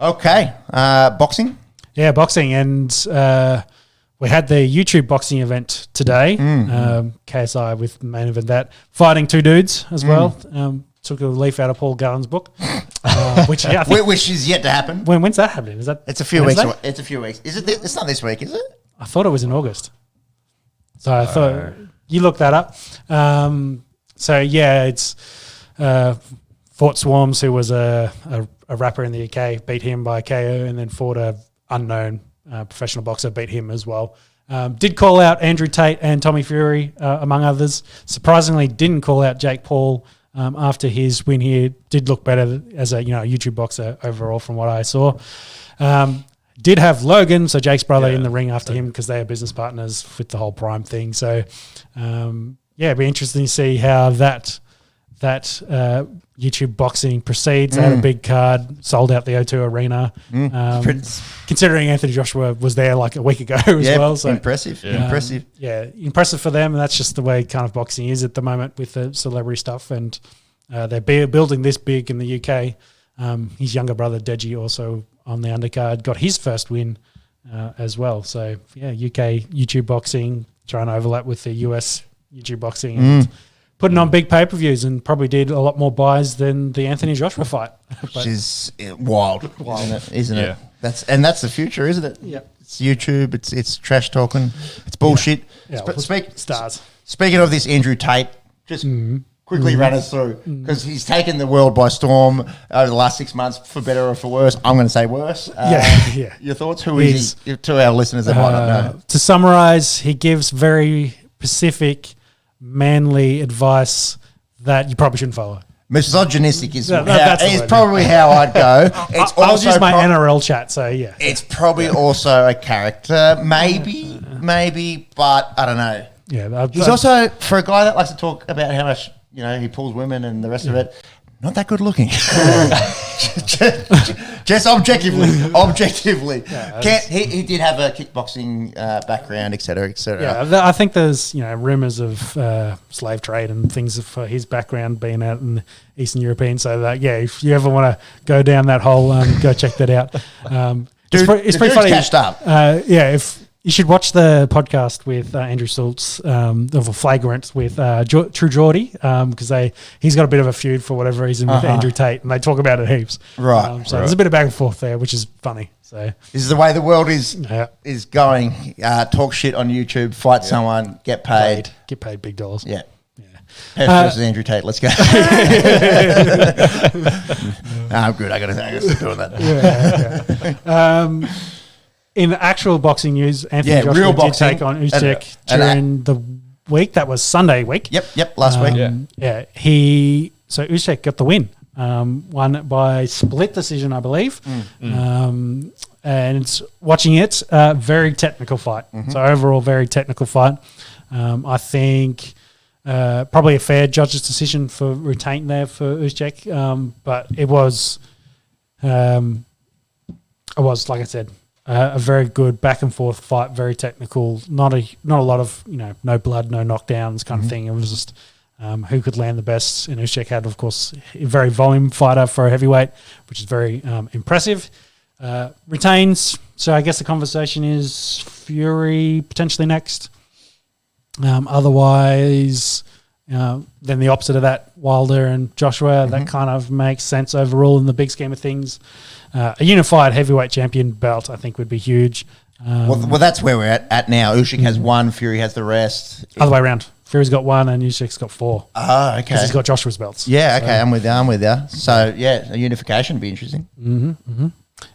Okay. Boxing? Yeah, boxing. And we had the YouTube boxing event today. KSI with the main event that. Fighting two dudes as well. Took a leaf out of Paul Gallen's book. Which I think Which is yet to happen. When's that happening? Is that It's a few Wednesday? weeks. It's a few weeks. Is it? It's not this week, is it? I thought it was in August. So I thought you look that up. So yeah, it's fought Swarmz, who was a rapper in the UK, beat him by KO, and then fought a unknown professional boxer, beat him as well. Did call out Andrew Tate and Tommy Fury, among others. Surprisingly, didn't call out Jake Paul after his win here. Did look better as a YouTube boxer overall from what I saw. Did have Logan, so Jake's brother, in the ring after him because they are business partners with the whole Prime thing. So, it'd be interesting to see how that YouTube boxing proceeds. They had a big card, sold out the O2 Arena. Considering Anthony Joshua was there like a week ago as well. So impressive. Impressive for them. And that's just the way kind of boxing is at the moment with the celebrity stuff. And they're building this big in the UK. His younger brother, Deji, also on the undercard, got his first win as well. So, UK YouTube boxing, trying to overlap with the US YouTube boxing and putting on big pay-per-views, and probably did a lot more buys than the Anthony Joshua fight. Which is wild, isn't it? That's the future, isn't it? Yeah. It's YouTube, it's trash talking, it's bullshit. Stars. Speaking of this Andrew Tate, just quickly run us through, because he's taken the world by storm over the last 6 months, for better or for worse. I'm going to say worse. Your thoughts? Who is he to our listeners that might not know? To summarize, he gives very specific, manly advice that you probably shouldn't follow. Misogynistic is that's probably how I'd go. I'll use my NRL chat, so yeah. It's probably also a character, maybe, but I don't know. Yeah, he's also, for a guy that likes to talk about how much he pulls women and the rest of it, not that good looking. just objectively. He did have a kickboxing background, et cetera, et cetera. Yeah, I think there's rumours of slave trade and things for his background being out in Eastern European. So that if you ever want to go down that hole, go check that out. It's pretty funny. Cashed up. If you should watch the podcast with Andrew Schultz, of Flagrant with True Geordie, because he's got a bit of a feud for whatever reason with Andrew Tate, and they talk about it heaps. Right. There's a bit of back and forth there, which is funny. So this is the way the world is going. Talk shit on YouTube, fight someone, get paid big dollars. Yeah. Versus Andrew Tate. Let's go. I'm good. I got to stop doing that. In actual boxing news, Anthony Joshua did take on Usyk during the week. That was Sunday week. Yep, last week. So Usyk got the win. Won by split decision, I believe. And watching it, very technical fight. So overall, very technical fight. I think probably a fair judge's decision for retain there for Usyk. But it was like I said, a very good back and forth fight, very technical. Not a lot of no blood, no knockdowns kind of thing. It was just who could land the best. And Usyk had, of course, a very volume fighter for a heavyweight, which is very impressive. Retains. So I guess the conversation is Fury potentially next. Otherwise, then the opposite of that, Wilder and Joshua. That kind of makes sense overall in the big scheme of things. A unified heavyweight champion belt, I think, would be huge. Well, that's where we're at now. Usyk has one, Fury has the rest. Other way around. Fury's got one and Usyk's got four. Oh, okay. Because he's got Joshua's belts. Yeah, okay, I'm with you. So, a unification would be interesting.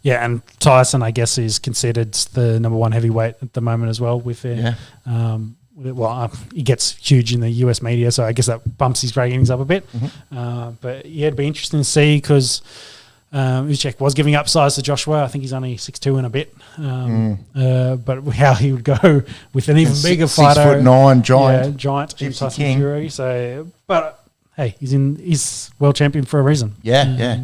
Yeah, and Tyson, I guess, is considered the number one heavyweight at the moment as well. He gets huge in the US media, so I guess that bumps his ratings up a bit. But it'd be interesting to see because Usyk was giving up size to Joshua. I think he's only 6'2" and a bit. But how he would go with an even bigger fighter. 6'9" giant. Yeah, giant. Gypsy Tyson King. Fury. So, but hey, he's world champion for a reason. Yeah.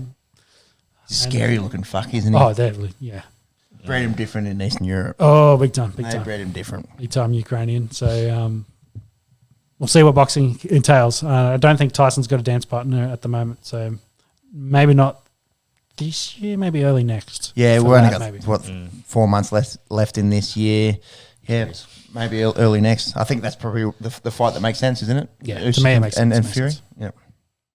He's a scary looking fuck, isn't he? Oh, definitely, yeah. Bred him different in Eastern Europe. Oh, big time. They bred him different. Big time Ukrainian. So we'll see what boxing entails. I don't think Tyson's got a dance partner at the moment, so maybe not this year, maybe early next. Yeah, For we've only that, got 4 months left in this year. Yeah, maybe early next. I think that's probably the fight that makes sense, isn't it? Yeah, to me it makes sense. And Fury. Yeah.